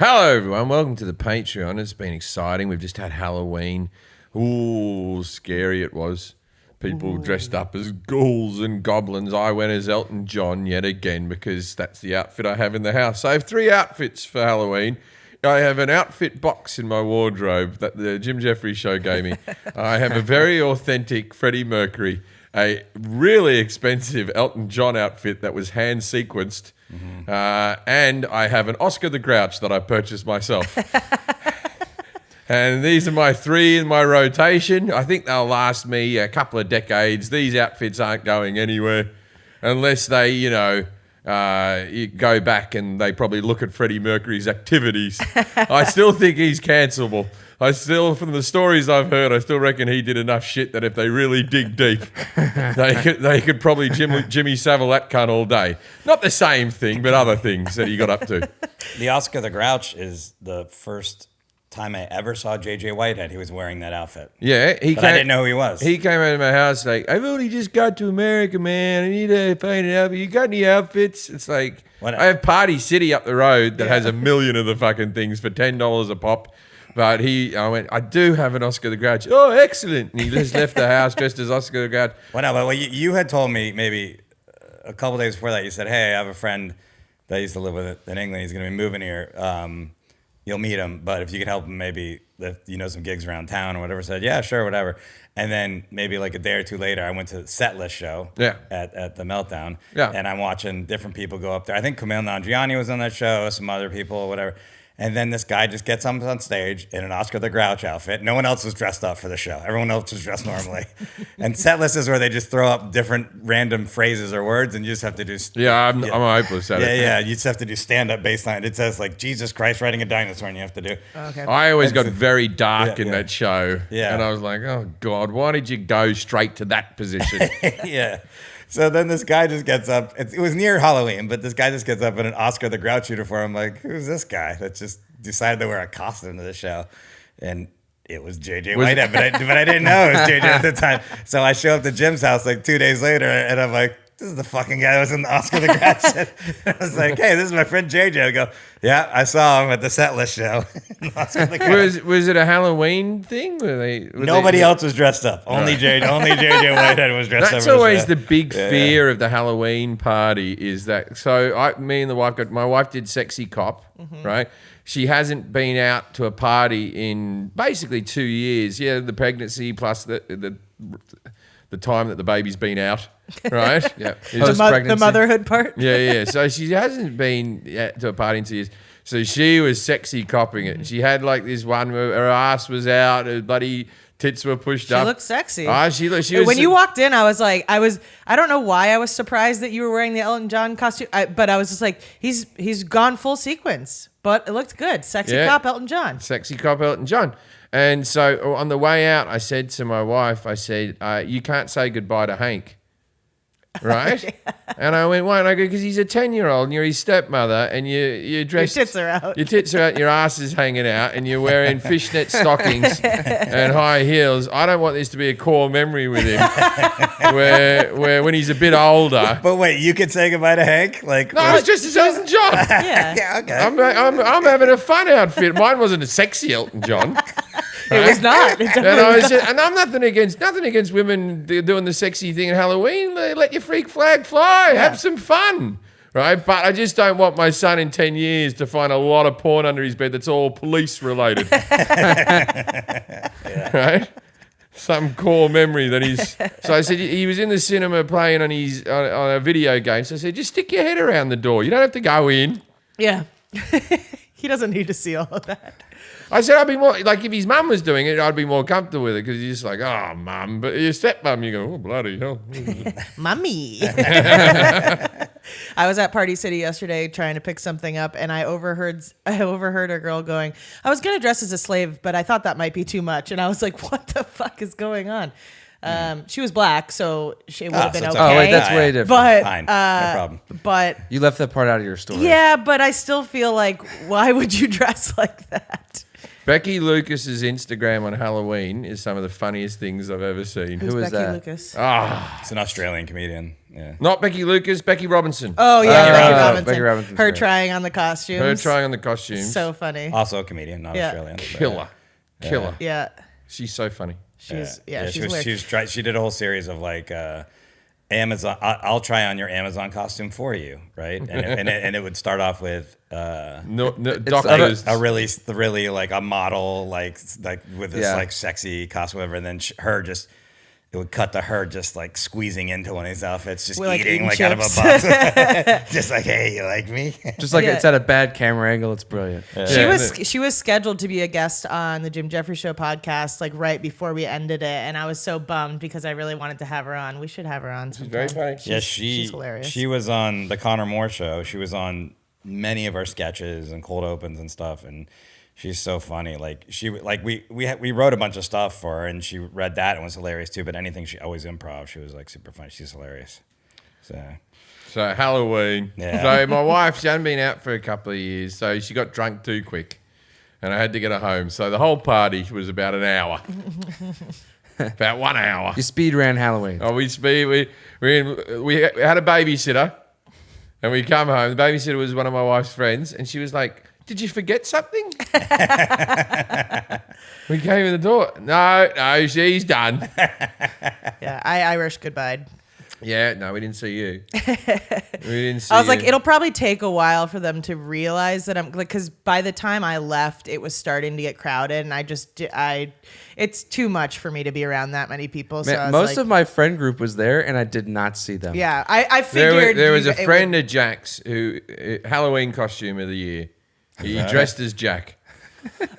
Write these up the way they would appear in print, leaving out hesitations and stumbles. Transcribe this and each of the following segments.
Hello, everyone. Welcome to the Patreon. It's been exciting. We've just had Halloween. Ooh, scary it was. People dressed up as ghouls and goblins. I went as Elton John yet again because that's the outfit I have in the house. I have 3 outfits for Halloween. I have an outfit box in my wardrobe that the Jim Jefferies show gave me. I have a very authentic Freddie Mercury, a really expensive Elton John outfit that was hand sequenced, and I have an Oscar the Grouch that I purchased myself. And these are my 3 in my rotation. I think they'll last me a couple of decades. These outfits aren't going anywhere unless they, you go back and they probably look at Freddie Mercury's activities. I still think he's cancelable. From the stories I've heard, I still reckon he did enough shit that if they really dig deep, they could probably Jimmy Savile that cunt all day. Not the same thing, but other things that he got up to. The Oscar the Grouch is the first time I ever saw J.J. Whitehead. He was wearing that outfit. Yeah, I didn't know who he was. He came out of my house like, I've only just got to America, man. I need to find an outfit. You got any outfits? It's like, I have Party City up the road that has a million of the fucking things for $10 a pop. But I went, I do have an Oscar the Grouch. Oh, excellent. And he just left the house dressed as Oscar the Grouch. Well, you had told me maybe a couple days before that, you said, hey, I have a friend that I used to live with in England. He's going to be moving here. You'll meet him, but if you could help him, maybe if you know some gigs around town or whatever. Said, yeah, sure, whatever. And then maybe like a day or two later, I went to the Setlist show at the Meltdown, and I'm watching different people go up there. I think Kumail Nanjiani was on that show, some other people, whatever. And then this guy just gets up on stage in an Oscar the Grouch outfit. No one else was dressed up for the show. Everyone else was dressed normally. And Setlist is where they just throw up different random phrases or words, and you just have to do. I'm hopeless at it. Yeah. You just have to do stand-up baseline. It says like Jesus Christ riding a dinosaur, and you have to do. Okay. I always got very dark in that show. Yeah. And I was like, oh God, why did you go straight to that position? Yeah. So then this guy just gets up. It was near Halloween, but this guy just gets up in an Oscar the Grouch uniform. I'm like, who's this guy that just decided to wear a costume to the show? And it was J.J. Whitehead, but I didn't know it was J.J. at the time. So I show up to Jim's house like 2 days later, and I'm like, this is the fucking guy that was in the Oscar the Grouch. I was like, hey, this is my friend J.J. I go, yeah, I saw him at the Setlist show. Was it a Halloween thing? Nobody else was dressed up. Only J.J. Whitehead was dressed up. That's always the big fear of the Halloween party is that. So me and the wife my wife did Sexy Cop, right? She hasn't been out to a party in basically 2 years. Yeah, the pregnancy plus the time that the baby's been out, right? Yeah, the motherhood part. Yeah. So she hasn't been to a party in 2 years. So she was sexy copping it. She had like this one where her ass was out, her bloody tits were pushed up. She looked sexy. She was. When you walked in, I was like, I don't know why I was surprised that you were wearing the Elton John costume, but I was just like, he's gone full sequence, but it looked good. Sexy cop Elton John. Sexy cop Elton John. And so on the way out, I said to my wife, you can't say goodbye to Hank, right? And I went, why? And I go, because he's a 10-year-old and you're his stepmother and you're dressed. Your tits are out. Your tits are out, your ass is hanging out and you're wearing fishnet stockings and high heels. I don't want this to be a core memory with him where when he's a bit older. But wait, you could say goodbye to Hank? No, I was just as Elton John. Yeah, okay. I'm having a fun outfit. Mine wasn't a sexy Elton John. It was not. And I'm nothing against women doing the sexy thing at Halloween. Let your freak flag fly. Yeah. Have some fun. Right? But I just don't want my son in 10 years to find a lot of porn under his bed that's all police related. Right? Some core memory that he's... So I said, he was in the cinema playing on a video game. So I said, just stick your head around the door. You don't have to go in. Yeah. He doesn't need to see all of that. I said I'd be more, like if his mum was doing it, I'd be more comfortable with it because you're just like, oh, mum. But your stepmum, you go, oh, bloody hell. Mummy. I was at Party City yesterday trying to pick something up, and I overheard a girl going, I was going to dress as a slave, but I thought that might be too much. And I was like, what the fuck is going on? She was black, so she would have been okay. Oh, wait, that's way different. But, fine, no problem. But you left that part out of your story. Yeah, but I still feel like, why would you dress like that? Becky Lucas's Instagram on Halloween is some of the funniest things I've ever seen. Who's Who is Becky that? Lucas? It's an Australian comedian. Yeah. Not Becky Lucas, Becky Robinson. Oh yeah, Becky Oh, Robinson. Becky Robinson's Her great. trying on the costumes. Her trying on the costumes. So funny. Also a comedian, not Yeah. Australian. but Killer. Killer. Yeah, She's so funny. she's she weird. she did a whole series of like Amazon. I'll try on your Amazon costume for you, right? And it would start off with No, like a really like a model like with this Yeah. like sexy costume, whatever, and then her just. It would cut to her just like squeezing into one of these outfits, just We're, like, eating eating like out of a chips. box. Just like, hey, you like me? Just like Yeah. it's at a bad camera angle. It's brilliant. She was scheduled to be a guest on the Jim Jeffries Show podcast like right before we ended it, and I was so bummed because I really wanted to have her on. We should have her on sometime. Very funny. Yeah, she's hilarious. She was on the Connor Moore show. She was on many of our sketches and cold opens and stuff, and she's so funny. Like we wrote a bunch of stuff for her, and she read that and was hilarious too. But anything she always improv, she was like super funny. She's hilarious. So Halloween. Yeah. So my wife, she hadn't been out for a couple of years, so she got drunk too quick, and I had to get her home. So the whole party was about an hour, about 1 hour. You speed ran Halloween. Oh, we had a babysitter, and we come home. The babysitter was one of my wife's friends, and she was like, "Did you forget something?" We came in the door. No, she's done. Yeah, I Irish goodbye. Yeah, no, we didn't see you. We didn't see I was like, you. it'll probably take a while for them to realize that I'm like, because by the time I left, it was starting to get crowded, and it's too much for me to be around that many people. So I Man, was most like, of my friend group was there, and I did not see them. yeah, I figured There was a it would- friend of Jack's who Halloween costume of the year. He dressed as Jack.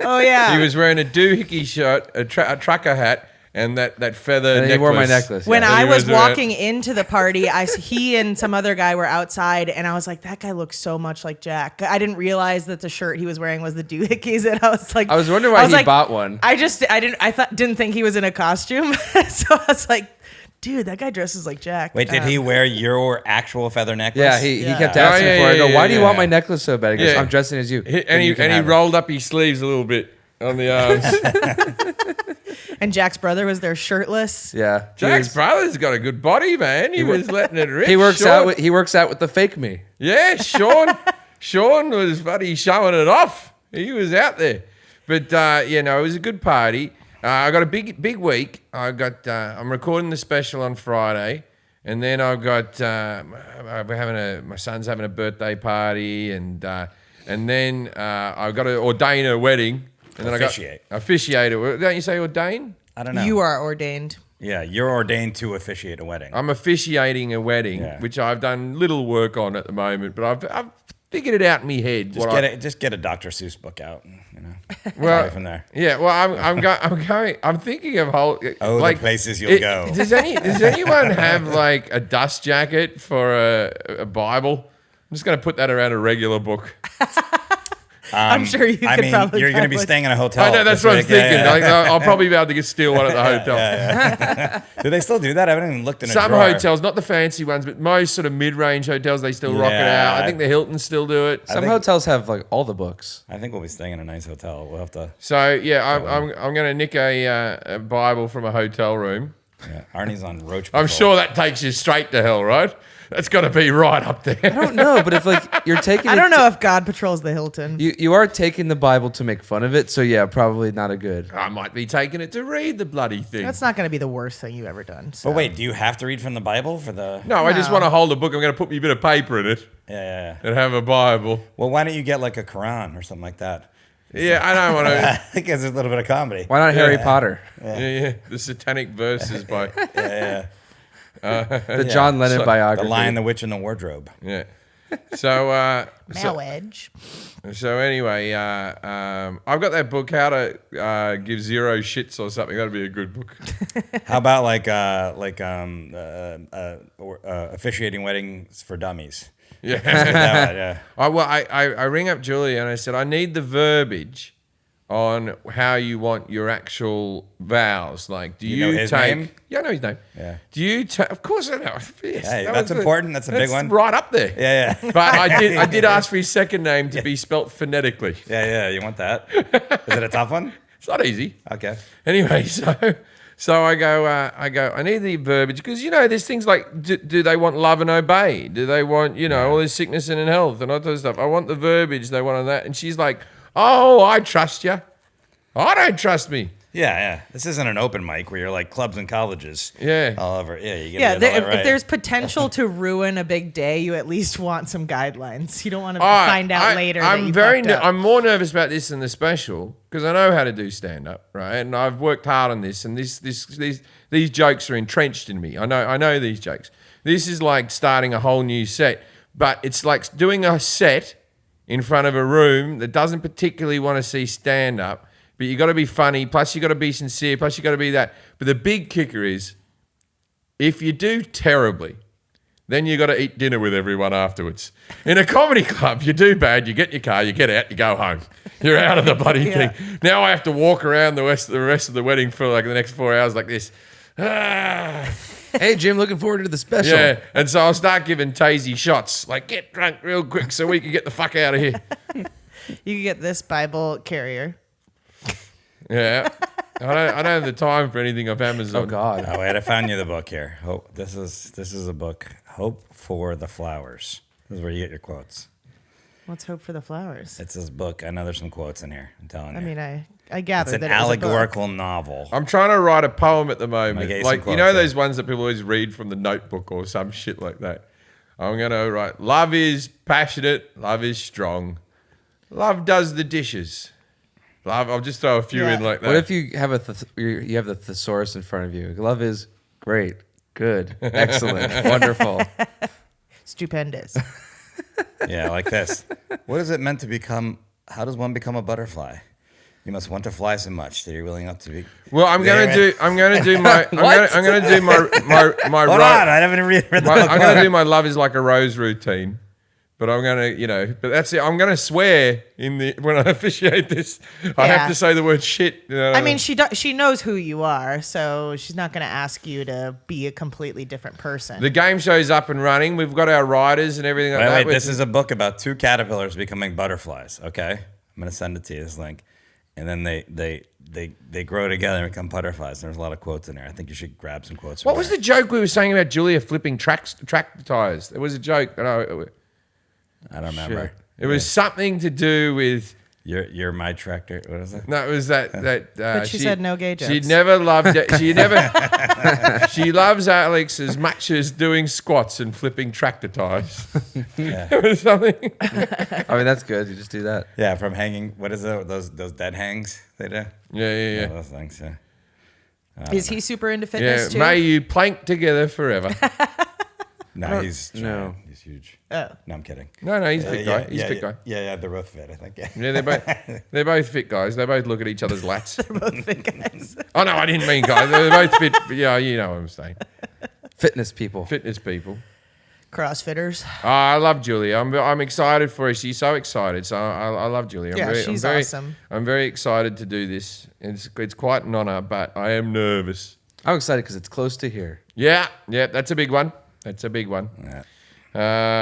Oh yeah, He was wearing a doohickey shirt, a trucker hat, and that feather And necklace. he wore my necklace. When Yeah. I He was wearing- walking into the party, he and some other guy were outside, and I was like, that guy looks so much like Jack. I didn't realize that the shirt he was wearing was the doohickeys, and I was like, I was wondering why he bought one. I didn't think he was in a costume, so I was like, dude, that guy dresses like Jack. Wait, did he wear your actual feather necklace? Yeah, he kept Yeah. asking Oh, yeah, for it. I yeah, go, yeah, why do you yeah. want my necklace so bad? He goes, Yeah. I'm dressing as you. And You can he have it." rolled up his sleeves a little bit on the arms. And Jack's brother was there shirtless. Yeah. Jack's brother's got a good body, man. He was letting it rip. He works Sean- out. He works out with the fake me. Yeah, Sean was bloody showing it off. He was out there. But it was a good party. I got a big week. I'm recording the special on Friday, and then I've got my son's having a birthday party, and then I've got to ordain a wedding, and then Officiate. officiate it. Don't you say ordain? I don't know. You are ordained. Yeah, you're ordained to officiate a wedding. I'm officiating a wedding, Yeah. which I've done little work on at the moment, but I've figured it out in my head. Just get a Dr. Seuss book out. Well, Right from there. Yeah, well, I'm thinking of whole the places you'll go. Does anyone have like a dust jacket for a Bible? I'm just going to put that around a regular book. I'm sure you I could mean, probably you're going to be find one. staying in a hotel. I know that's what I'm thinking. I'll probably be able to steal one at the hotel. Do they still do that? I haven't even looked in a Some drawer. hotels, not the fancy ones, but most sort of mid-range hotels, they still rock it out. I think the Hiltons still do it. Some hotels have like all the books. I think we'll be staying in a nice hotel. We'll have to. So yeah, I'm going to nick a Bible from a hotel room. Yeah, Arnie's on roach. I'm patrol. sure that takes you straight to hell, right? That's got to be right up there. I don't know, but if like you're taking, I don't know if God patrols the Hilton. You are taking the Bible to make fun of it, so yeah, probably not a good. I might be taking it to read the bloody thing. That's not going to be the worst thing you've ever done. So. But wait, do you have to read from the Bible for the? No, I just No. want to hold a book. I'm going to put me a bit of paper in it Yeah. and have a Bible. Well, why don't you get like a Quran or something like that? Yeah, I don't want to. Because there's a little bit of comedy. Why not Harry Potter? Yeah, the satanic verses by. The John Lennon The biography. Lion, the Witch, and the Wardrobe. Yeah. So, Marriage. so anyway, I've got that book, How to Give Zero Shits or something. That'd be a good book. How about officiating weddings for dummies? Yeah. That one, yeah. I ring up Julia and I said, I need the verbiage on how you want your actual vows. Like, do You you, know his take? name? Yeah, I know his name. Yeah. Do you take? Of course I know. Yes, Hey, that that's was important. That's a big one. Right up there. Yeah, yeah. But I did ask for his second name to be spelt phonetically. Yeah. You want that? Is it a tough one? It's not easy. Okay. Anyway, so I go, I need the verbiage because, there's things like, do they want love and obey? Do they want, all this sickness and in health and all that stuff? I want the verbiage they want on that. And she's like, oh, I trust you. I don't trust me. Yeah. This isn't an open mic where you're like clubs and colleges. Yeah. All over. Yeah, you Yeah, gotta get all if that right. there's potential to ruin a big day, you at least want some guidelines. You don't want to All right, find out later that I'm you fucked up. I'm more nervous about this than the special because I know how to do stand up, right? And I've worked hard on this, and these jokes are entrenched in me. I know these jokes. This is like starting a whole new set, but it's like doing a set in front of a room that doesn't particularly want to see stand up. But you got to be funny. Plus, you got to be sincere. Plus, you got to be that. But the big kicker is, if you do terribly, then you got to eat dinner with everyone afterwards. In a comedy club, you do bad, you get in your car, you get out, you go home. You're out of the bloody thing. Now I have to walk around the rest of the wedding for like the next 4 hours like this. Hey, Jim, looking forward to the special. Yeah, and so I'll start giving Tazy shots. Like, get drunk real quick so we can get the fuck out of here. You can get this Bible carrier. Yeah. I don't have the time for anything off Amazon. Oh God. Oh wait, I found you the book here. Hope this is a book. Hope for the Flowers. This is where you get your quotes. Let's hope for the flowers. It's this book. I know there's some quotes in here. I'm telling you. I mean, I it's gathered an that it was a book. allegorical novel. I'm trying to write a poem at the moment. get you Like, some you know quotes, those ones that people always read from the notebook or some shit like that? I'm going to write, love is passionate, love is strong. Love does the dishes. Love, I'll just throw a few in like that. What if you have you have the thesaurus in front of you? Love is great, good, excellent, wonderful. Stupendous. Yeah, like this. What is it meant to become? How does one become a butterfly? You must want to fly so much that you're willing up to be. Well, I'm going to do my Hold on, I haven't read the book. I'm going to do my love is like a rose routine. But I'm going to, but that's it. I'm going to swear when I officiate this. I have Yeah. to say the word shit. I mean, she knows who you are, so she's not going to ask you to be a completely different person. the game show's up and running. We've got our writers and everything like that. Wait, this is a book about two caterpillars becoming butterflies. Okay, I'm gonna send it to you. This link, and then they grow together and become butterflies. There's a lot of quotes in there. I think you should grab some quotes. What was the joke we were saying about Julia flipping track tires? There was a joke. I don't remember. It was something to do with. You're my tractor. What is it? No, it was that. But she said no gay jokes. She never loved it. She never. She loves Alex as much as doing squats and flipping tractor tires. Yeah. It was something. I mean, that's good. You just do that. Yeah, from hanging. What is it? Those dead hangs they do. Yeah. Those things. Yeah. Is he super into Yeah. fitness too? May you plank together forever. No, he's no. giant. He's huge. Oh. No, I'm kidding. No, he's a fit guy. He's a fit guy. Yeah, they're both fit. I think. Yeah. Yeah, they're both fit guys. They both look at each other's lats. Both fit guys. Oh no, I didn't mean guys. They're both fit. Yeah, you know what I'm saying. Fitness people. Fitness people. Crossfitters. Oh, I love Julia. I'm excited for her. She's so excited. So I love Julia. Yeah, she's awesome. I'm very excited to do this. It's quite an honor, but I am nervous. I'm excited because it's close to here. Yeah, that's a big one. That's a big one. Yeah.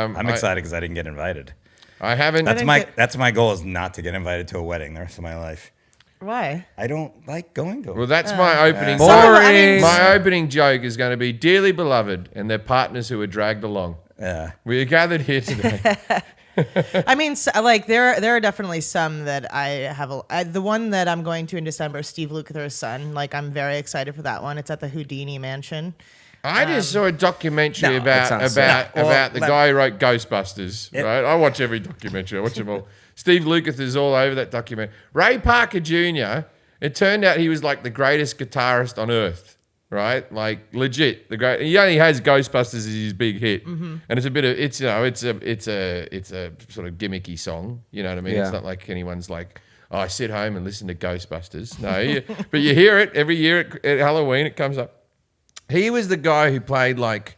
I'm I'm excited because I didn't get invited. I haven't. didn't That's my goal is not to get invited to a wedding the rest of my life. Why? I don't like going to. Well, that's my opening. Some of- I mean, My opening joke is going to be dearly beloved and their partners who were dragged along. Yeah. We are gathered here today. I mean, like there are definitely some that I have. The one that I'm going to in December, Steve Lukather's son. Like, I'm very excited for that one. It's at the Houdini Mansion. I just saw a documentary No, about that sounds the guy who wrote Ghostbusters. Right, I watch every documentary. I watch them all. Steve Lukather's all over that documentary. Ray Parker Jr. It turned out he was like the greatest guitarist on earth. Right, like legit, the great. He only has Ghostbusters as his big hit, and it's a bit of it's a sort of gimmicky song. You know what I mean? Yeah. It's not like anyone's like, oh, I sit home and listen to Ghostbusters. No, but you hear it every year at Halloween. It comes up. He was the guy who played like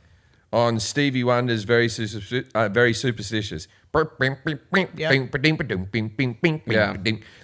on Stevie Wonder's Very Superstitious. Yeah.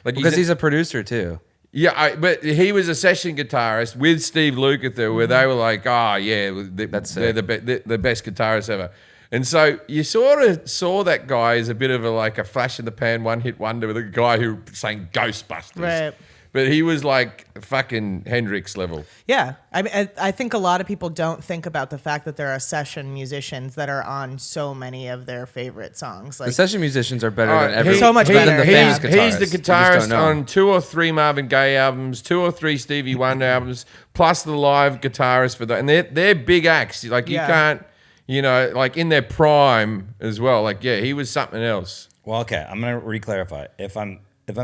Like Because he's a producer too. yeah, but he was a session guitarist with Steve Lukather, where they were like, "Oh yeah, they're the best guitarists ever." And so you sort of saw that guy as a bit of a flash in the pan, one hit wonder with a guy who sang Ghostbusters. Right. But he was like fucking Hendrix level. Yeah, I mean, I think a lot of people don't think about the fact that there are session musicians that are on so many of their favorite songs. The Like, session musicians are better than ever. So much than better, the yeah. famous guitarists. He's the You just don't guitarist know. on 2 or 3 Marvin Gaye albums, 2 or 3 Stevie Wonder albums, plus the live guitarist for that. And they're big acts. Like you Yeah. can't, like in their prime as well. Like yeah, he was something else. Well, okay, I'm gonna re-clarify. If I'm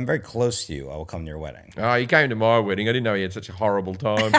very close to you, I will come to your wedding. Oh, he came to my wedding. I didn't know he had such a horrible time.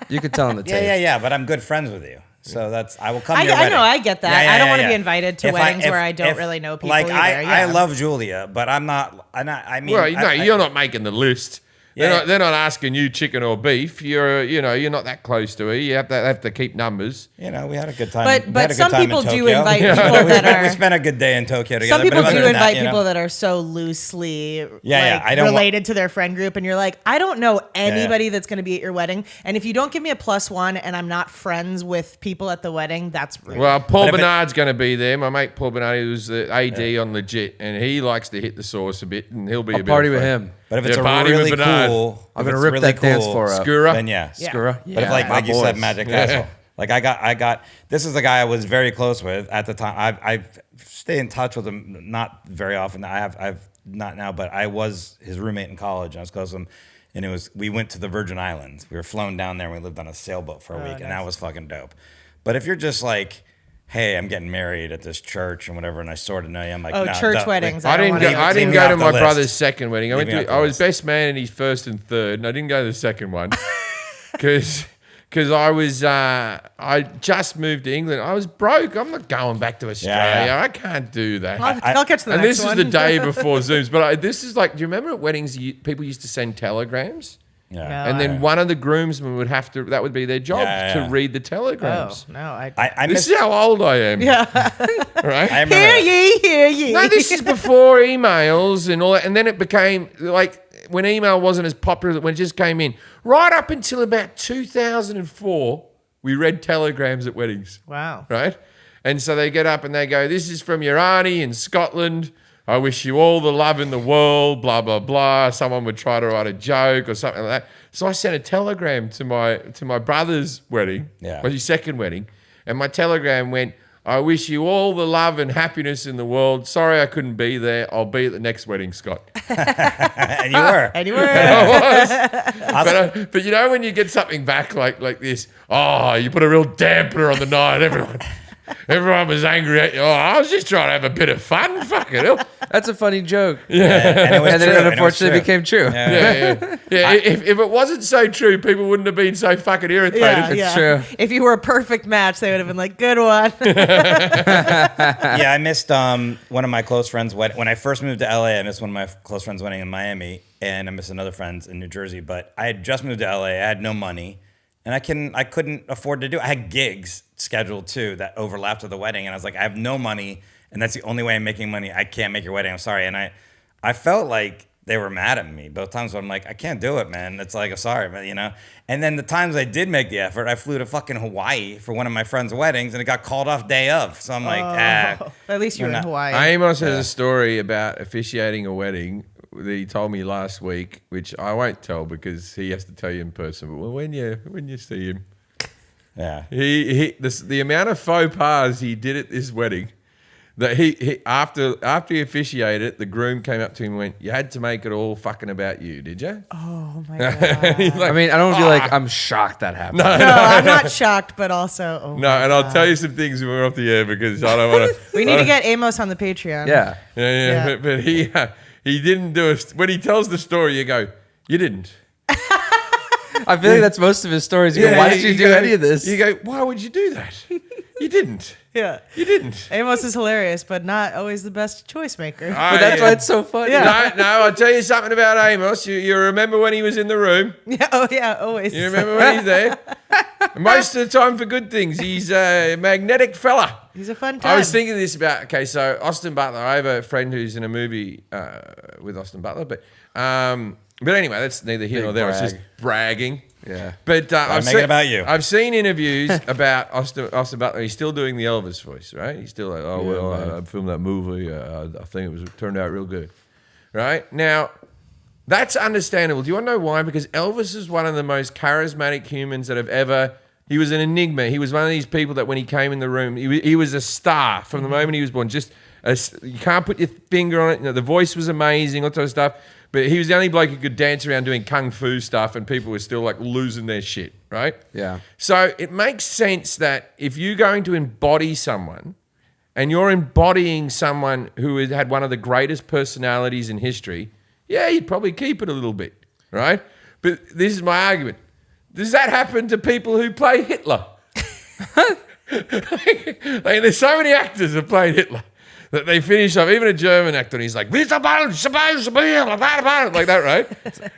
You could tell on the tape. Yeah. But I'm good friends with you, so I will come to I your wedding. know, I get that. Yeah, I don't yeah, want to yeah. be invited to If weddings where I don't really know people Like either. I Yeah. love Julia, but I'm not. I mean, Well, you're not making the list. Yeah. They're not asking you chicken or beef. You're not that close to her. You have to keep numbers. We had a good time. But- We but had a good some time in people do Tokyo. invite people we that spent, are- We spent a good day in Tokyo together. Some people but do other than invite that, people that are so loosely Yeah, I don't related to their friend group, and you're like, I don't know anybody that's going to be at your wedding, and if you don't give me a +1 and I'm not friends with people at the wedding, that's rude. Well, Paul But if it- Bernard's going to be there. My mate Paul Bernard, who's the AD on Legit, and he likes to hit the sauce a bit, and he'll be I'll a bit party of with fun. him. But if it's Yeah, a party with really Bernard. cool, I'm if gonna it's rip really that dance cool, floor up. Skura. then yeah. Yeah. Skura? But if like you said, boys. Magic Yeah. Castle. Like I got this is the guy I was very close with at the time. I stay in touch with him not very often. I've not now, but I was his roommate in college. And I was close to him, and we went to the Virgin Islands. We were flown down there. and We lived on a sailboat for a week, and that nice. was fucking dope. But if you're just like, hey, I'm getting married at this church and whatever, and I sort of know you, I'm like, Oh, no, church don't- weddings. I don't didn't wanna go. be- I didn't me go off to the my list. brother's second wedding. Leave me off the I was list. best man in his first and third, and I didn't go to the second one because I was I just moved to England. I was broke. I'm not going back to Australia. Yeah. I can't do that. I'll catch the and next this one. is the day before Zooms. But this is like, do you remember at weddings people used to send telegrams? Yeah. No. And then one of the groomsmen would have to, that would be their job Yeah, yeah. to read the Oh, telegrams. no. I I This miss. is how old I am. yeah. Right? I remember. Hear that. ye, hear ye. No, this is before emails and all that. And then it became like when email wasn't as popular, when it just came in. Right up until about 2004, we read telegrams at weddings, Wow. right? And so they get up and they go, "This is from your auntie in Scotland. I wish you all the love in the world, blah, blah, blah." Someone would try to write a joke or something like that. So I sent a telegram to my brother's wedding, Yeah. his second wedding, and my telegram went, "I wish you all the love and happiness in the world. Sorry I couldn't be there. I'll be at the next wedding, Scott." And you were. Anyway. But you know when you get something back like this, oh, you put a real dampener on the night. Everyone was angry at you. Oh, I was just trying to have a bit of fun. Fucking hell. That's a funny joke. And it was And then true, it and it was unfortunately true. became true. Yeah. If it wasn't so true, people wouldn't have been so fucking irritated. Yeah, It's yeah. true. If you were a perfect match, they would have been like, good one. Yeah, I missed one of my close friends' wedding. When I first moved to LA, I missed one of my close friends' wedding in Miami, and I missed another friend's in New Jersey. But I had just moved to LA. I had no money, and I couldn't afford to do it. I had gigs scheduled too that overlapped with the wedding, and I was like, I have no money, and that's the only way I'm making money. I can't make your wedding. I'm sorry. And I felt like they were mad at me both times. But I'm like, I can't do it, man. It's like, I'm sorry, but And then the times I did make the effort, I flew to fucking Hawaii for one of my friends' weddings, and it got called off day of. So I'm like, At least you were in not- Hawaii. Amos has a story about officiating a wedding that he told me last week, which I won't tell because he has to tell you in person. But when you see him, yeah. the amount of faux pas he did at this wedding, that he after he officiated, the groom came up to him and went, "You had to make it all fucking about you, did you?" oh, my God. He's like, I mean, I don't want to be like, I'm shocked that happened. No, I'm not shocked, but also, oh, no, my and I'll God. tell you some things when we're off the air because I don't want to. We need to get Amos on the Patreon. Yeah. Yeah. Yeah. But he didn't do it. When he tells the story, you go, "You didn't." I feel like that's most of his stories. You go, why did you do any of this? You go, why would you do that? You didn't. Yeah. You didn't. Amos is hilarious, but not always the best choice maker. But that's why it's so funny. Yeah. No, I'll tell you something about Amos. You remember when he was in the room? Yeah. Oh, yeah. Always. You remember when he's there? Most of the time for good things. He's a magnetic fella. He's a fun time. I was thinking this about, okay, so Austin Butler, I have a friend who's in a movie with Austin Butler, but anyway, that's neither here Big nor there. It's brag. just bragging. Yeah. But make it about you. I've seen interviews about Austin Butler. He's still doing the Elvis voice, right? He's still like, I filmed that movie. I think it turned out real good, right? Now, that's understandable. Do you want to know why? Because Elvis is one of the most charismatic humans that have ever. He was an enigma. He was one of these people that when he came in the room, he was a star from the moment he was born. You can't put your finger on it. You know, the voice was amazing, all that sort of stuff. But he was the only bloke who could dance around doing kung fu stuff, and people were still like losing their shit, right? Yeah. So it makes sense that if you're going to embody someone, and you're embodying someone who had one of the greatest personalities in history, yeah, you'd probably keep it a little bit, right? But this is my argument. Does that happen to people who play Hitler? There's so many actors who played Hitler that they finish off, even a German actor, and he's like, like that, right?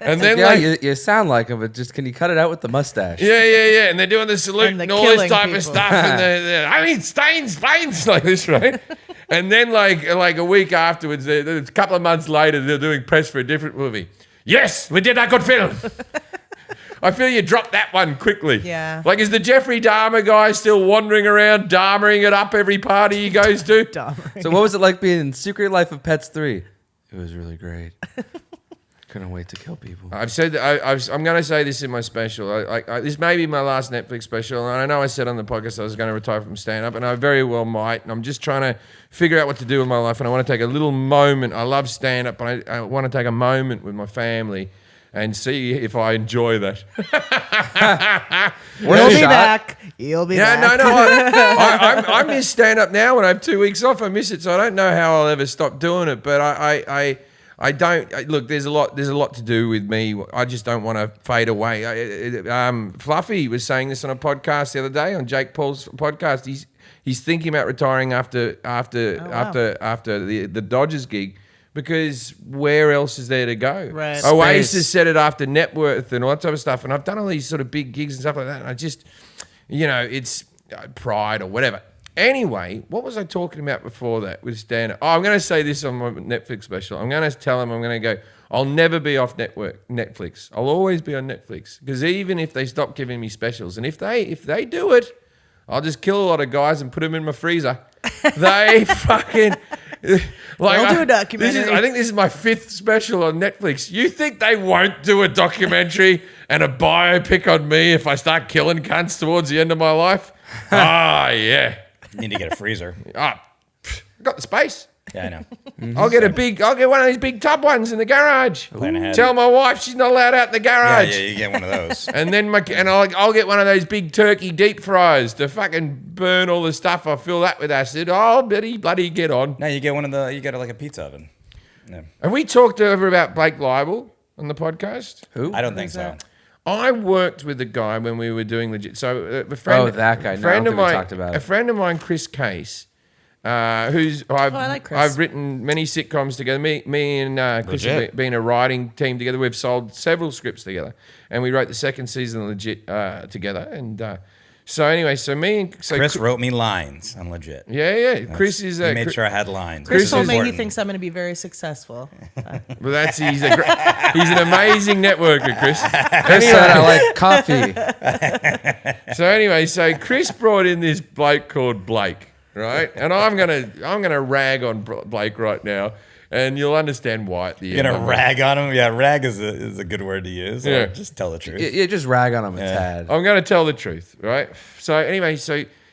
And then You sound like him, but just can you cut it out with the mustache? yeah. And they're doing the salute And and, the all this killing type people. of stuff. And I mean, Stains, like this, right? And then like a week afterwards, a couple of months later, they're doing press for a different movie. Yes, we did a good film. I feel you dropped that one quickly. Yeah. Like, is the Jeffrey Dahmer guy still wandering around, Dahmering it up every party he goes to? So what was it like being in Secret Life of Pets 3? It was really great. Couldn't wait to kill people. I've said that I'm going to say this in my special. This may be my last Netflix special, and I know I said on the podcast I was going to retire from stand-up, and I very well might. And I'm just trying to figure out what to do with my life, and I want to take a little moment. I love stand-up, but I want to take a moment with my family and see if I enjoy that. You'll be back. You'll be back. No. I miss stand-up now when I have 2 weeks off. I miss it, so I don't know how I'll ever stop doing it. But I don't look. There's a lot to do with me. I just don't want to fade away. Fluffy was saying this on a podcast the other day on Jake Paul's podcast. He's thinking about retiring after the Dodgers gig. Because where else is there to go? Right. Oasis Space. said it after Net Worth and all that type of stuff. And I've done all these sort of big gigs and stuff like that. And I just, it's pride or whatever. Anyway, what was I talking about before that with stand-up? Oh, I'm going to say this on my Netflix special. I'm going to tell them, I'm going to go, I'll never be off Netflix. I'll always be on Netflix. Because even if they stop giving me specials, and if they do it, I'll just kill a lot of guys and put them in my freezer. They fucking... They'll do a documentary. I think this is my 5th special on Netflix. You think they won't do a documentary and a biopic on me if I start killing cunts towards the end of my life? Yeah. Need to get a freezer. I've got the space. Yeah, I know. I'll get one of these big tub ones in the garage. Plan ahead. Tell my wife she's not allowed out in the garage. Yeah, you get one of those. And then I'll get one of those big turkey deep fries to fucking burn all the stuff. I'll fill that with acid. Oh, bloody get on. No, you get like a pizza oven. Yeah. Have we talked ever about Blake Leibel on the podcast? Who? I don't think so. I worked with a guy when we were doing legit. So a friend, Oh, that guy. No, I friend don't of think we mine, talked about a it. friend of mine, Chris Case, I like Chris. I've written many sitcoms together. Me and Chris have Legit. been a writing team together. We've sold several scripts together, and we wrote the second season of Legit together. And so anyway, Chris wrote me lines on Legit. Yeah. Chris is He made sure I had lines. Chris Chris told is me he important. thinks I'm going to be very successful. Well, he's an amazing networker, Chris. I said I like coffee. So Chris brought in this bloke called Blake, right? And I'm gonna rag on Blake right now, and you'll understand why at the You're end. gonna rag on him? Yeah, rag is a good word to use. Yeah. Just tell the truth. You just rag on him a tad. I'm going to tell the truth, right? So anyway,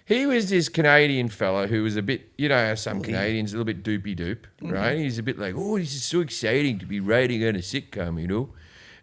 he was this Canadian fella who was a bit, how some Canadians a little bit doopy doop, right? He's a bit like, oh, this is so exciting to be writing on a sitcom,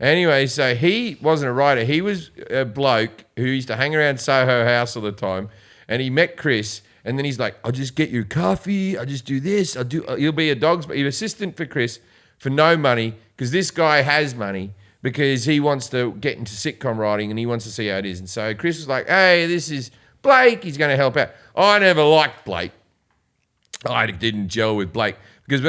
Anyway, so he wasn't a writer. He was a bloke who used to hang around Soho House all the time, and he met Chris, and then he's like, I'll just get you coffee. I'll just do this. You'll be a dog's assistant for Chris for no money because this guy has money. because he wants to get into sitcom writing and he wants to see how it is. And so Chris was like, hey, this is Blake. He's going to help out. I never liked Blake. I didn't gel with Blake. Because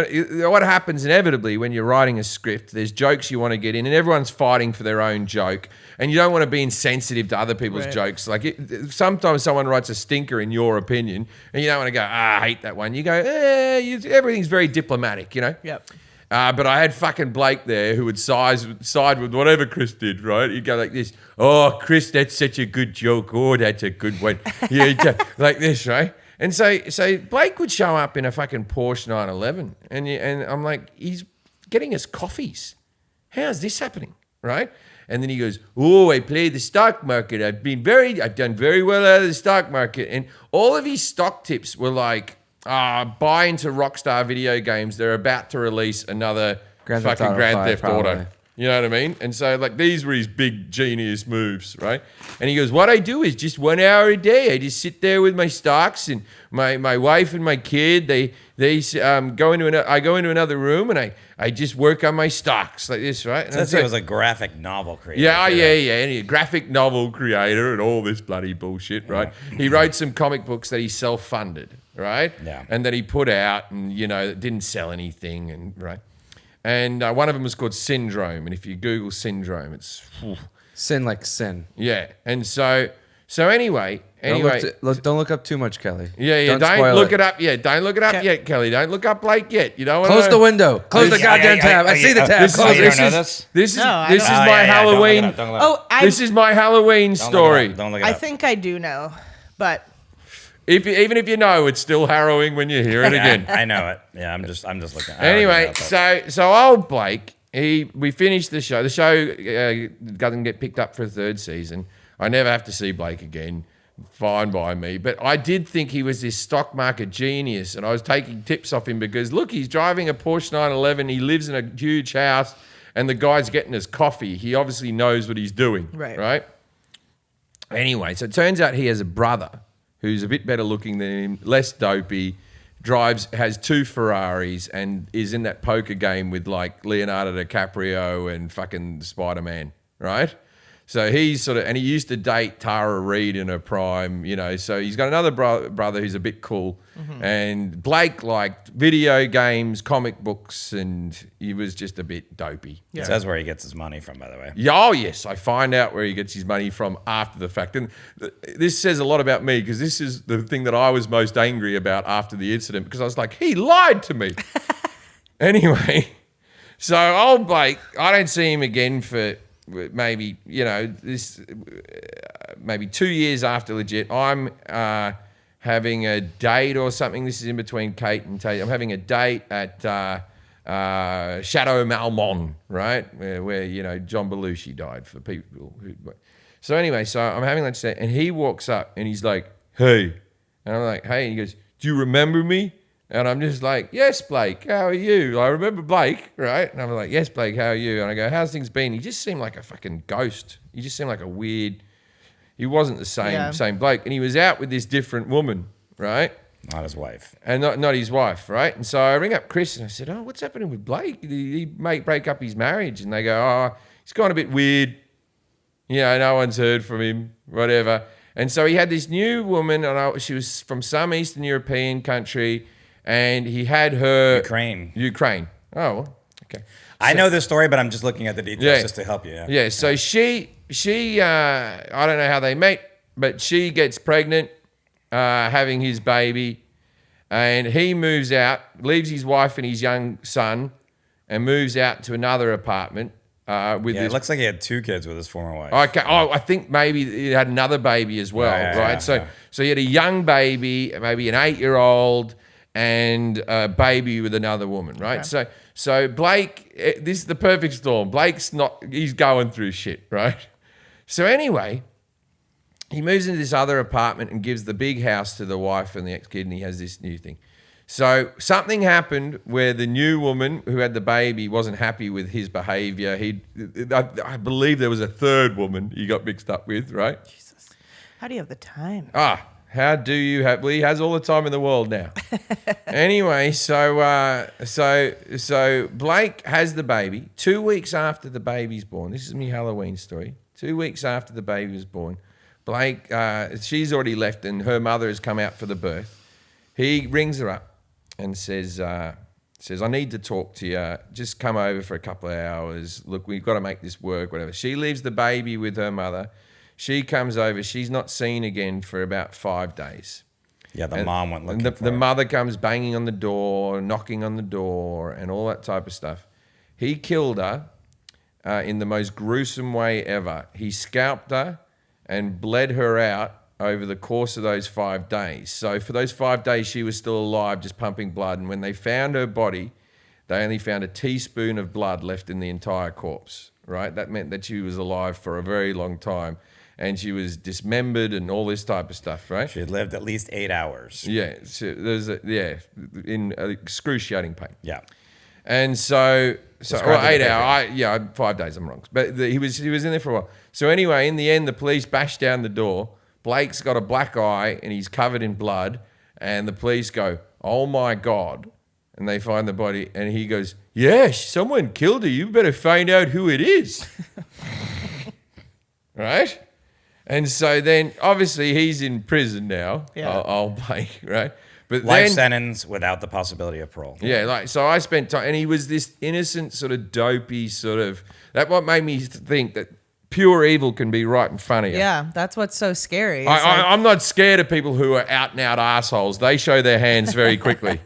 what happens inevitably when you're writing a script, there's jokes you want to get in, and everyone's fighting for their own joke, and you don't want to be insensitive to other people's jokes. Like sometimes someone writes a stinker in your opinion, and you don't want to go, I hate that one. You go, everything's very diplomatic, you know. Yep. But I had fucking Blake there who would side with whatever Chris did, right? He'd go like this, oh, Chris, that's such a good joke. Oh, that's a good one. Yeah, like this, right? And so Blake would show up in a fucking Porsche 911, and I'm like, he's getting us coffees. How's this happening, right? And then he goes, oh, I play the stock market. I've done very well out of the stock market. And all of his stock tips were like, buy into Rockstar video games. They're about to release another Grand Theft fucking Auto Grand 5, Theft probably. Auto. You know what I mean? And so like these were his big genius moves, right? And he goes, what I do is just 1 hour a day. I just sit there with my stocks and my wife and my kid. I go into another room and I just work on my stocks like this, right? And Since I he was a graphic novel creator. yeah, and he a graphic novel creator and all this bloody bullshit, right? He wrote some comic books that he self-funded, right? Yeah. And that he put out and, it didn't sell anything, and right? And one of them was called Syndrome. And if you Google Syndrome, it's... Sin like sin. Yeah. And so anyway... Don't look up too much, Kelly. Yeah, don't spoil look it up yet. Don't look it up yet, Kelly. Don't look up Blake yet. You don't want to... Close the window. Close the goddamn tab. I see the tab. This Close you it. don't know this? This is No, I this is don't. my Halloween... Don't look it up. This is my Halloween story. Don't look it up. I think I do know, but Even if you know, it's still harrowing when you hear it again. I know it. Yeah, I'm just looking. I already Anyway, know it. so old Blake, we finished the show. The show doesn't get picked up for a third season. I never have to see Blake again. Fine by me. But I did think he was this stock market genius, and I was taking tips off him because, look, he's driving a Porsche 911. He lives in a huge house, and the guy's getting us coffee. He obviously knows what he's doing. Right? Anyway, so it turns out he has a brother who's a bit better looking than him, less dopey, has 2 Ferraris, and is in that poker game with like Leonardo DiCaprio and fucking Spider-Man, right? So he's and he used to date Tara Reid in her prime, so he's got another brother who's a bit cool. And Blake liked video games, comic books, and he was just a bit dopey. It says where he gets his money from, by the way. Yeah, oh, yes. I find out where he gets his money from after the fact. And this says a lot about me because this is the thing that I was most angry about after the incident because I was like, he lied to me. Anyway, so old Blake, I don't see him again for maybe, maybe 2 years after Legit. I'm having a date or something. This is in between Kate and Tate. I'm having a date at Chateau Malmont, right? Where John Belushi died for people who... So anyway, so I'm having lunch there, and he walks up, and he's like, hey. And I'm like, hey. And he goes, do you remember me? And I'm just like, yes, Blake, how are you? I remember Blake, right? And I'm like, yes, Blake, how are you? And I go, how's things been? He just seemed like a fucking ghost. He just seemed like a weird... He wasn't the same Blake. And he was out with this different woman, right? Not his wife. And not his wife, right? And so I ring up Chris and I said, oh, what's happening with Blake? Did he break up his marriage? And they go, oh, he's gone a bit weird. No one's heard from him, whatever. And so he had this new woman, and she was from some Eastern European country, and he had her... Ukraine. Oh, well, okay. I know this story, but I'm just looking at the details just to help you. Yeah, so she I don't know how they met, but she gets pregnant, having his baby, and he moves out, leaves his wife and his young son, and moves out to another apartment with It looks like he had 2 kids with his former wife. Okay. Oh, I think maybe he had another baby as well, right? So he had a young baby, maybe an 8-year-old, and a baby with another woman, right? Okay. So Blake, this is the perfect storm. He's going through shit, right? So anyway, he moves into this other apartment and gives the big house to the wife and the ex-kid, and he has this new thing. So something happened where the new woman who had the baby wasn't happy with his behavior. I believe there was a third woman he got mixed up with, right? Jesus, how do you have the time? How do you have? Well, he has all the time in the world now. Anyway, so Blake has the baby 2 weeks after the baby's born. This is my Halloween story. 2 weeks after the baby was born, Blake, she's already left, and her mother has come out for the birth. He rings her up and says, "I need to talk to you. Just come over for a couple of hours. Look, we've got to make this work. Whatever." She leaves the baby with her mother. She comes over. She's not seen again for about 5 days. Yeah, the mom went looking for the her. mother comes banging on the door, knocking on the door, and all that type of stuff. He killed her in the most gruesome way ever. He scalped her and bled her out over the course of those 5 days. So for those 5 days, she was still alive, just pumping blood. And when they found her body, they only found a teaspoon of blood left in the entire corpse, right? That meant that she was alive for a very long time. And she was dismembered and all this type of stuff, right? She had lived at least 8 hours. Yeah, so in excruciating pain. Yeah. And so Describe well, the 8 behavior. hours. 5 days. I'm wrong, but he was in there for a while. So anyway, in the end, the police bashed down the door. Blake's got a black eye and he's covered in blood. And the police go, "Oh my God!" And they find the body, and he goes, "Yeah, someone killed her. You better find out who it is." Right? And so then, obviously, he's in prison now. Yeah. Old Blake, right? But Life then, sentence without the possibility of parole. yeah, like so I spent time, and he was this innocent, sort of dopey, sort of. That what made me think that pure evil can be right in front of you. Yeah, that's what's so scary. It's like- I'm not scared of people who are out and out assholes. They show their hands very quickly.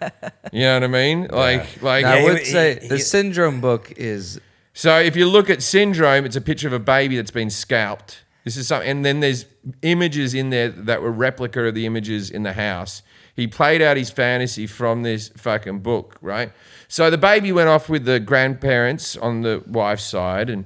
You know what I mean? Like. Now, I Yeah, would he- say he- the Syndrome book is So if you look at Syndrome, it's a picture of a baby that's been scalped. This is something, and then there's images in there that were replica of the images in the house. He played out his fantasy from this fucking book, right? So the baby went off with the grandparents on the wife's side, and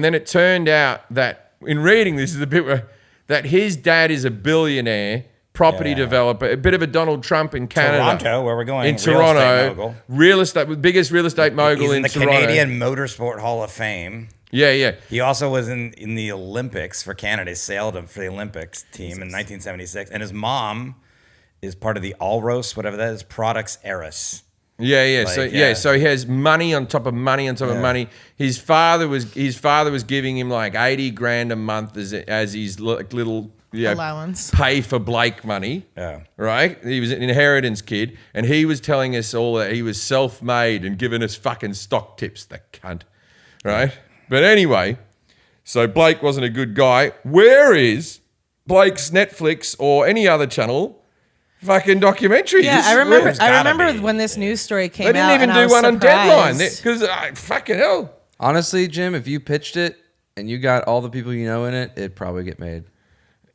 then it turned out that in reading this is the bit where that his dad is a billionaire property Yeah. developer, a bit of a Donald Trump in Canada. Toronto, where we're going. In real estate Toronto, mogul. real estate, biggest real estate mogul He's in in the Toronto. Canadian Motorsport Hall of Fame. Yeah. He also was in the Olympics for Canada. He sailed for the Olympics team in 1976. And his mom is part of the Alros, whatever that is, Products Heiress. Yeah. Like, So he has money on top of money on top of money. His father was giving him like 80 grand a month as his little Allowance. pay for Blake money. Yeah. Right? He was an inheritance kid, and he was telling us all that he was self-made and giving us fucking stock tips. The cunt. Right? But anyway, so Blake wasn't a good guy. Where is Blake's Netflix or any other channel fucking documentary? Yeah, This I is remember. weird. gotta I remember be. when this news story came They didn't out, even and I do was one on Deadline surprised. because fucking hell. honestly, Jim. If you pitched it and you got all the people you know in it, it'd probably get made.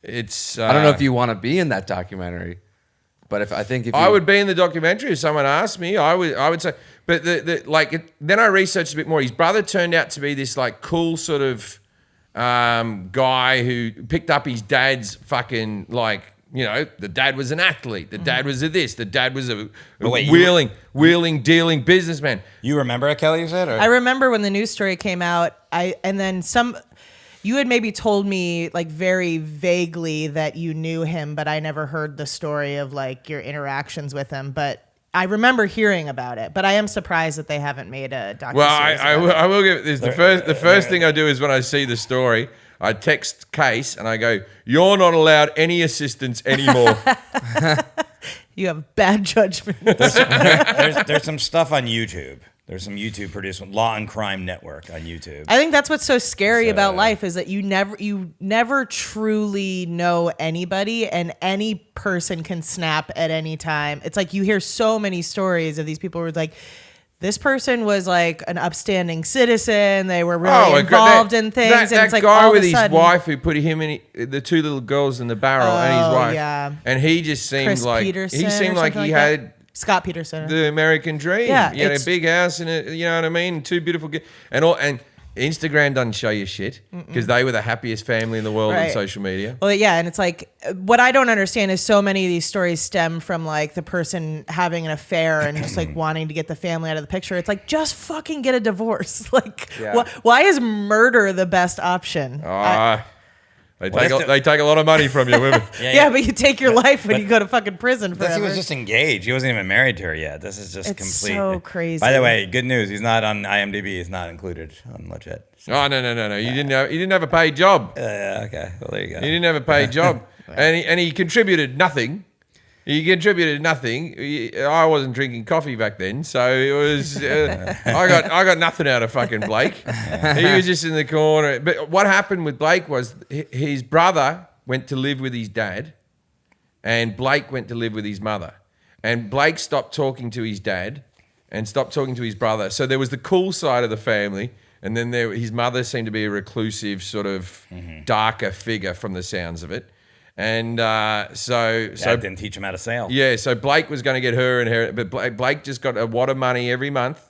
It's. I don't know if you want to be in that documentary, but if you, I would be in the documentary if someone asked me. I would say, but then I researched a bit more. His brother turned out to be this like cool sort of guy who picked up his dad's fucking like. You know, the dad was an athlete. The dad was a this. The dad was a But wait, wheeling, dealing businessman. You remember it, Kelly, you said? Or? I remember when the news story came out. And then some. You had maybe told me like very vaguely that you knew him, but I never heard the story of like your interactions with him. But I remember hearing about it. But I am surprised that they haven't made a documentary. Well, I will give it this. The first thing I do is when I see the story, I text Case and I go, "You're not allowed any assistance anymore." You have bad judgment. There's some stuff on YouTube. There's some YouTube produced Law and Crime Network on YouTube. I think that's what's so scary about life is that you never truly know anybody, and any person can snap at any time. It's like you hear so many stories of these people who are like, this person was like an upstanding citizen. They were really involved in things. That and it's like guy all with of a his sudden, wife who put him in the two little girls in the barrel and his Oh, wife. yeah. And he just seemed Chris like Peterson he seemed or like something he like had that. Scott Peterson. the American dream. Yeah, he had a it's- big house and you know what I mean, two beautiful kids, and Instagram doesn't show you shit because they were the happiest family in the world on Right. social media. Well, yeah, and it's like what I don't understand is so many of these stories stem from like the person having an affair and just like wanting to get the family out of the picture. It's like just fucking get a divorce. Like, Yeah. why is murder the best option? They What take if they take a lot of money from you, women. Yeah, but you take your life when you go to fucking prison This, he forever. was just engaged. He wasn't even married to her yet. This is just It's complete. so crazy. By the way, good news. He's not on IMDb. He's not included on Legit. So, Oh no! You didn't have a paid job. okay. Well, there you go. He didn't have a paid job, and he contributed nothing. He contributed nothing. I wasn't drinking coffee back then, so it was. I got nothing out of fucking Blake. He was just in the corner. But what happened with Blake was his brother went to live with his dad, and Blake went to live with his mother, and Blake stopped talking to his dad, and stopped talking to his brother. So there was the cool side of the family. And then his mother seemed to be a reclusive, sort of darker figure from the sounds of it. And so Dad didn't teach him how to sail. yeah, so Blake was going to get her inheritance, but Blake just got a wad of money every month.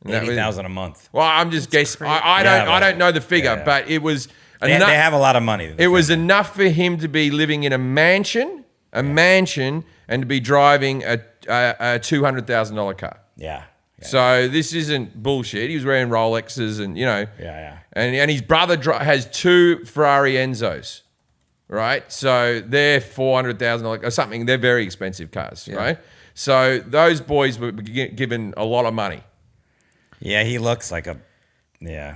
And that was- $80,000 a month. Well, I'm just guessing. crazy. I don't know the figure, yeah. but it was They enough. have a lot of money. It was enough for him to be living in a mansion, and to be driving a $200,000 car. Yeah. So this isn't bullshit. He was wearing Rolexes, and Yeah. and his brother has 2 Ferrari Enzos, right? So they're $400,000 or something. They're very expensive cars, right? So those boys were given a lot of money. Yeah, he looks like a. Yeah.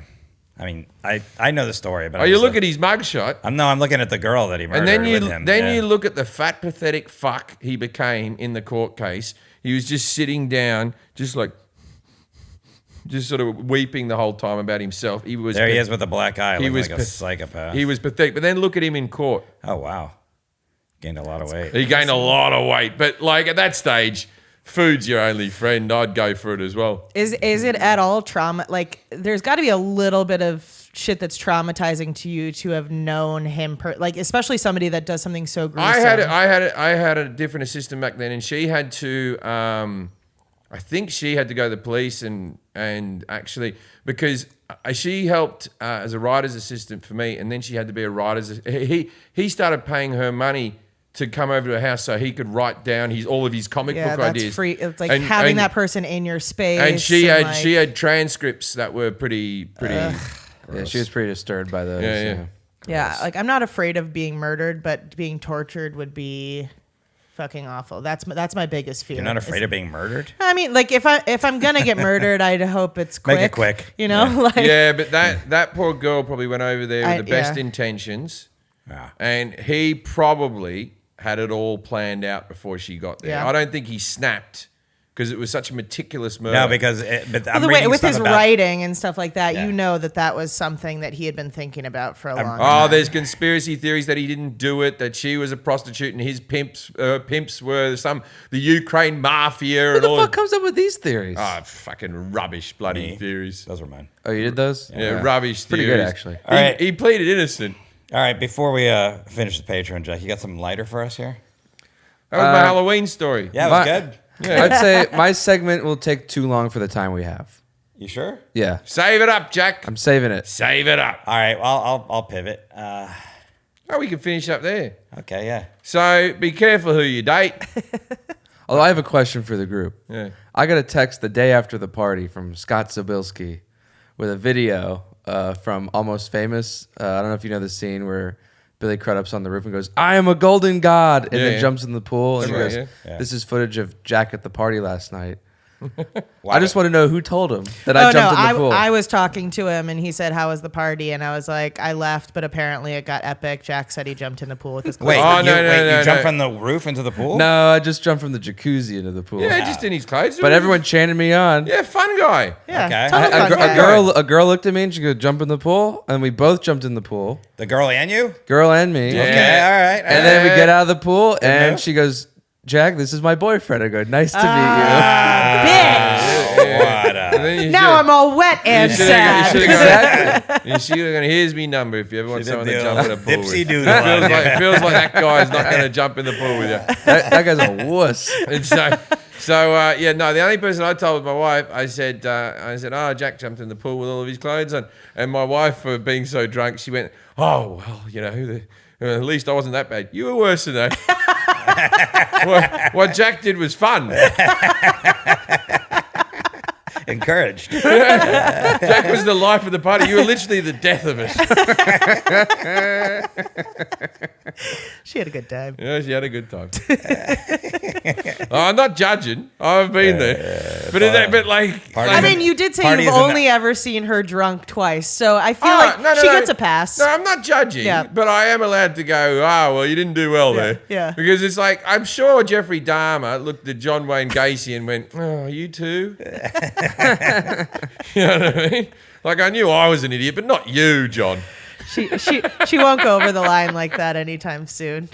I mean, I know the story, but Oh, you look at his mugshot, I'm looking at the girl that he murdered and then with him. you look at the fat, pathetic fuck he became in the court case. He was just sitting down, just sort of weeping the whole time about himself. He was There he is with the black eye. He He was was like a path- psychopath. He was pathetic. But then look at him in court. Oh wow, gained a lot of weight. He gained a lot of weight. But like at that stage, food's your only friend. I'd go for it as well. Is it at all trauma? Like, there's got to be a little bit of shit that's traumatizing to you to have known him, like especially somebody that does something so gruesome. I had a different assistant back then, and she had to. I think she had to go to the police and actually because she helped as a writer's assistant for me, and then she had to be a writer's. He started paying her money to come over to her house so he could write down all of his comic Yeah, book that's ideas. free. It's like And- having and- that person in your space. And she like, had transcripts that were pretty. Yeah, she was pretty disturbed by those. Yeah. Yeah, like I'm not afraid of being murdered, but being tortured would be fucking awful. That's my biggest fear. You're not afraid of being murdered? I mean, like if I'm gonna get murdered, I'd hope it's quick. Make it quick. You know, like Yeah, but that poor girl probably went over there with the best yeah. intentions, Yeah. and he probably had it all planned out before she got there. Yeah. I don't think he snapped because it was such a meticulous murder. No, because well, I'm the way reading with stuff his about, writing and stuff like that, Yeah. you know that was something that he had been thinking about for a long Oh, time. there's conspiracy theories that he didn't do it, that she was a prostitute and his pimps were the Ukraine mafia Who and the all. fuck comes up with these theories? Fucking rubbish, bloody Me. theories. Those were mine. Oh, you did those? Yeah, rubbish Pretty theories. good, actually. All right. He pleaded innocent. All right, before we finish the Patreon, Jack, you got something lighter for us here? That was my Halloween story. Yeah, it was My- good. I'd say my segment will take too long for the time we have. You sure? Yeah, Save it up, Jack. I'm saving it. Save it up. All right, well, I'll pivot. Oh, we can finish up there. Okay, yeah. So be careful who you date. Although I have a question for the group. Yeah. I got a text the day after the party from Scott Zabilski with a video from Almost Famous. I don't know if you know the scene where Billy Crudup's on the roof and goes, "I am a golden god," and Yeah, then yeah. jumps in the pool. And he That's goes, right, yeah. "This is footage of Jack at the party last night." Why I just want to know who told him that Oh I no, jumped in the pool. I was talking to him and he said, "How was the party?" And I was like, "I left, but apparently it got epic." Jack said he jumped in the pool with his Wait, Oh, you, no, no, wait, no, you jumped no. from the roof into the pool? No, I just jumped from the jacuzzi into the pool. Yeah, just in his clothes. But everyone chanted me on. Yeah, fun guy. Yeah, Okay. total A, fun gr- guy. a girl looked at me and she goes, "Jump in the pool," and we both jumped in the pool, The girl and you? girl and me. Yeah. Okay, all right. And then we get out of the pool, and move. she goes, "Jack, this is my boyfriend." I go, "Nice to meet Bitch. What And then you Now I'm all wet and You sad. should you." have Exactly. You should have gone, here's me number if you ever want Should have someone to done jump in a pool dipsy with. doodle on It feels like that guy's not going to jump in the pool with you. That guy's a wuss. And yeah, no, the only person I told was my wife. I said, oh, Jack jumped in the pool with all of his clothes on. And my wife, for being so drunk, she went, oh, well, at least I wasn't that bad. You were worse than that. what Jack did was fun. Encouraged. Jack was the life of the party. You were literally the death of it. She had a good time. Yeah, she had a good time. I'm not judging. I've been there. But like, Party- I mean, you did say Parties you've and- only ever seen her drunk twice, so I feel Oh, like no, she gets a pass. No, I'm not judging, Yeah. but I am allowed to go, well, you didn't do well there. yeah. Because it's like, I'm sure Jeffrey Dahmer looked at John Wayne Gacy and went, oh, you too? You know what I mean? Like, I knew I was an idiot, but not you, John. She won't go over the line like that anytime soon.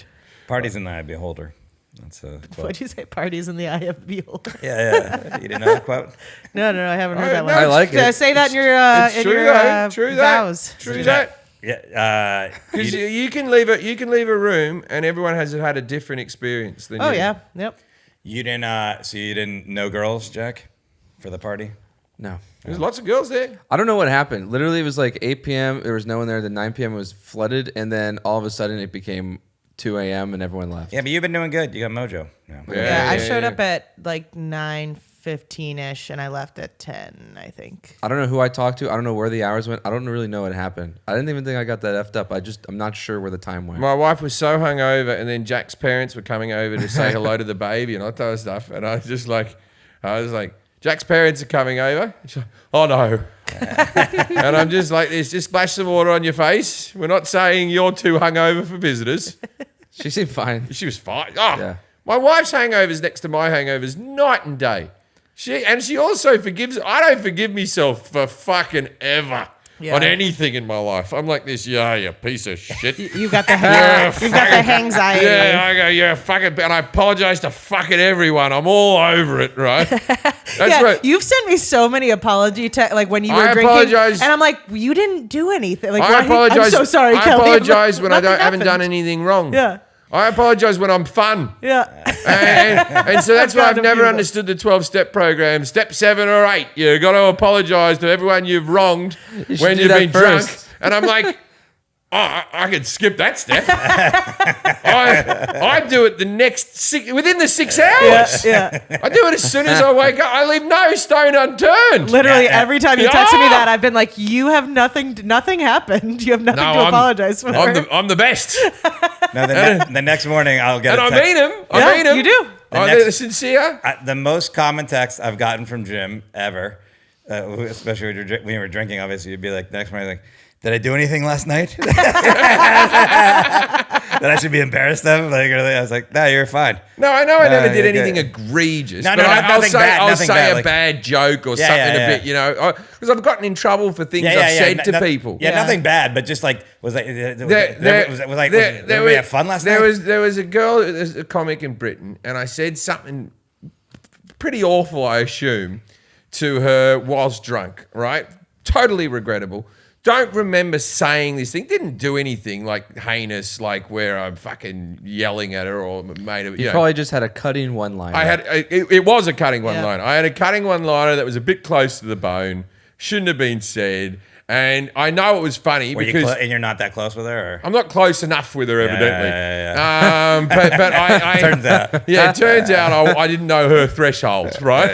Parties in the eye of the beholder. That's a quote. What'd you say? Parties in the eye of the beholder. Yeah. You didn't know that quote? No, I haven't heard I- that no, one. I like it. Say that in your It's true, though. True that. vows. True that. Yeah. Because you can leave a room and everyone has had a different experience than Oh you. yeah, yep. You didn't. So you didn't know girls, Jack, for the party? No. There's lots of girls there. I don't know what happened. Literally, it was like 8 p.m. There was no one there. Then 9 p.m. was flooded, and then all of a sudden it became 2 a.m. and everyone left. Yeah, but you've been doing good. You got mojo. Yeah. Yeah, I showed yeah. up at like 9:15ish, and I left at 10. I think. I don't know who I talked to. I don't know where the hours went. I don't really know what happened. I didn't even think I got that effed up. I'm not sure where the time went. My wife was so hungover, and then Jack's parents were coming over to say hello to the baby and all that type of stuff. And I was like, Jack's parents are coming over. She's like, oh no. And I'm just like, just splash some water on your face. We're not saying you're too hungover for visitors. She seemed fine. She was fine. Oh, Yeah. my wife's hangovers next to my hangovers night and day. She also forgives. I don't forgive myself for fucking ever Yeah. on anything in my life. I'm like this. Yeah, you piece of shit. You got the Yeah, you got the anxiety. Yeah, I go, yeah, fucking, and I apologize to fucking everyone. I'm all over it, right? That's Yeah, what. you've sent me so many apology like when you were I drinking, apologize. and I'm like, you didn't do anything. Like, I why- apologize. I'm so sorry, I Kelly. apologize when I Nothing haven't done happened. anything wrong. Yeah, I apologize when I'm fun. yeah. And so that's why proud I've of never you. understood the 12-step program. Step 7 or 8, you got to apologize to everyone you've wronged should when do you've that been first. drunk. And I'm like, oh, I could skip that step. I do it within the 6 hours. Yeah. I do it as soon as I wake up. I leave no stone unturned. Literally Yeah. every time you Yeah. texted me that, I've been like, you have nothing happened. You have nothing to apologize for. I'm the best. No, the next morning I'll get And a I text. mean him. Yeah, I mean him. you do. They're sincere. The most common text I've gotten from Jim ever, especially when we were drinking, obviously, you'd be like, the next morning, like, did I do anything last night? That I should be embarrassed of? Like, or I was like, no, you're fine. No, I know I never did you're anything good. egregious. No, but no, I'll nothing say, bad, I'll nothing say bad, a like- bad joke or Yeah, something yeah, a yeah. bit, you know, because I've gotten in trouble for things I've said to people. Yeah, Yeah. nothing bad, but just like, was like, did There we have fun last night? There was a girl, there's a comic in Britain, and I said something pretty awful, I assume, to her whilst drunk, right? Totally regrettable. Don't remember saying this thing. Didn't do anything like heinous, like where I'm fucking yelling at her or made her. You know. probably just had a cutting one line. It was a cutting one Yeah. liner. I had a cutting one liner that was a bit close to the bone, shouldn't have been said, and I know it was funny Were you because and you're not that close with her? Or? I'm not close enough with her, evidently. yeah. But I Turns out. yeah, it turns out I didn't know her threshold, right?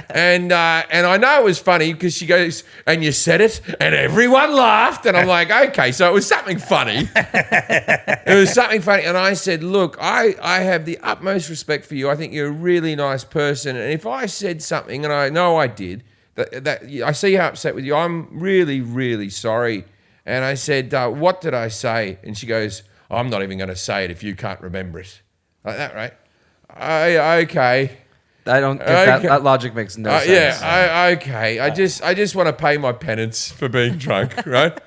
And I know it was funny because she goes, and you said it, and everyone laughed, and I'm like, okay, so it was something funny. It was something funny, and I said, look, I have the utmost respect for you. I think you're a really nice person, and if I said something, and I know I did, that I see how upset with you, I'm really, really sorry. And I said, what did I say? And she goes, I'm not even going to say it if you can't remember it. Like that, right? Okay. I don't get that. Okay. That logic makes no sense. Yeah, okay. I just want to pay my penance for being drunk, right?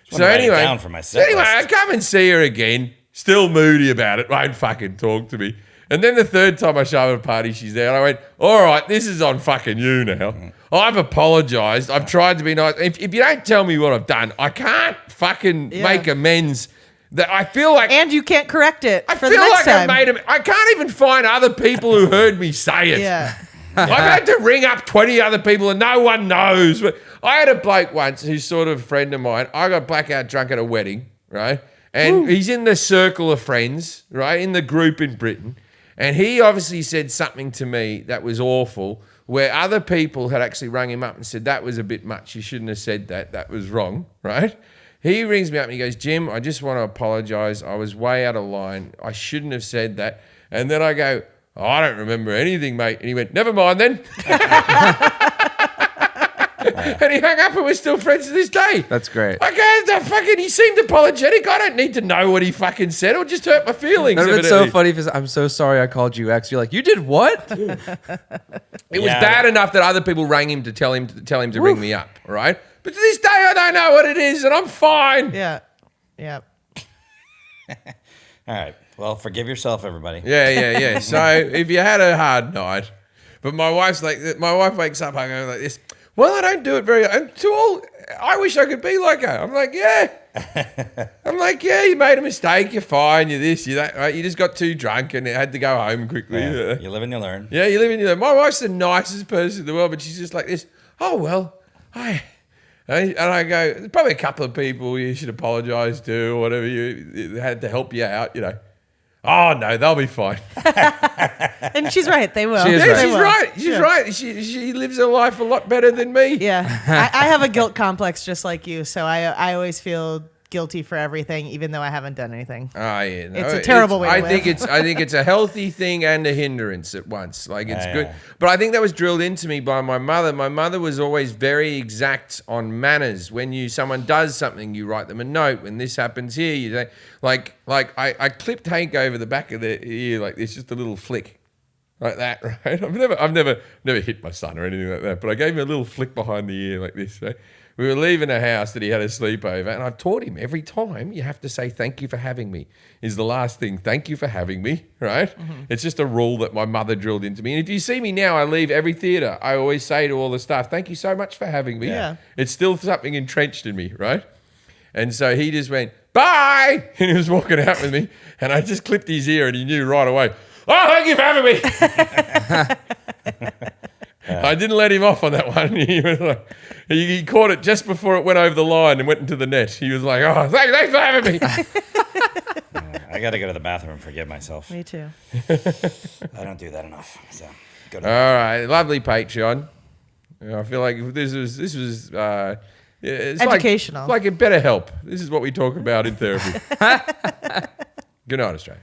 So wanna write it anyway, down for my set list. I come and see her again, still moody about it, won't fucking talk to me. And then the third time I show up at a party, she's there, and I went, all right, this is on fucking you now. I've apologised. I've tried to be nice. If you don't tell me what I've done, I can't fucking Yeah. make amends. That I feel like And you can't correct it I for feel the next like time. I can't even find other people who heard me say it. Yeah. I've had to ring up 20 other people and no one knows. But I had a bloke once who's sort of a friend of mine. I got blackout drunk at a wedding, right? And he's in the circle of friends, right? In the group in Britain. And he obviously said something to me that was awful, where other people had actually rung him up and said, that was a bit much. You shouldn't have said that. That was wrong, right? He rings me up and he goes, Jim, I just want to apologize. I was way out of line. I shouldn't have said that. And then I go, oh, I don't remember anything, mate. And he went, never mind then. And he hung up and we're still friends to this day. That's great. He seemed apologetic. I don't need to know what he fucking said. It'll just hurt my feelings. That would have been so funny if I'm so sorry I called you X. You're like, you did what? It was bad enough that other people rang him to tell him to ring me up, all right? But to this day, I don't know what it is, and I'm fine. Yeah. Yeah. All right. Well, forgive yourself, everybody. Yeah. So if you had a hard night, but my wife wakes up and goes like this. Well, I don't do it very. I wish I could be like her. I'm like, yeah. You made a mistake. You're fine. You're this. You're that. Right? You just got too drunk and had to go home quickly. Yeah. You live and you learn. Yeah, you live and you learn. My wife's the nicest person in the world, but she's just like this. Oh well, and I go. There's probably a couple of people you should apologise to, or whatever. You had to help you out. Oh no, they'll be fine. And she's right. They will. She is They right. She's will. right. She's Yeah. right. She lives her life a lot better than me. Yeah. I have a guilt complex just like you. So I always feel guilty for everything, even though I haven't done anything. Oh yeah, no, It's a terrible way to I live. think it's a healthy thing and a hindrance at once. Like it's Yeah, good, yeah. but I think that was drilled into me by my mother. My mother was always very exact on manners. When someone does something, you write them a note. When this happens here, you say I clipped Hank over the back of the ear like this, just a little flick. Like that, right? I've never hit my son or anything like that, but I gave him a little flick behind the ear like this. Right? We were leaving a house that he had a sleepover, and I've taught him every time you have to say thank you for having me is the last thing. Thank you for having me, right? Mm-hmm. It's just a rule that my mother drilled into me. And if you see me now, I leave every theatre. I always say to all the staff, thank you so much for having me. Yeah. It's still something entrenched in me, right? And so he just went, bye! And he was walking out with me, and I just clipped his ear, and he knew right away, oh, thank you for having me. I didn't let him off on that one. He was like, he caught it just before it went over the line and went into the net. He was like, oh, thanks for having me. I got to go to the bathroom and forgive myself. Me too. I don't do that enough. So go to All right, lovely Patreon. I feel like this was it's Educational. Like it better help. This is what we talk about in therapy. Good night, Australia.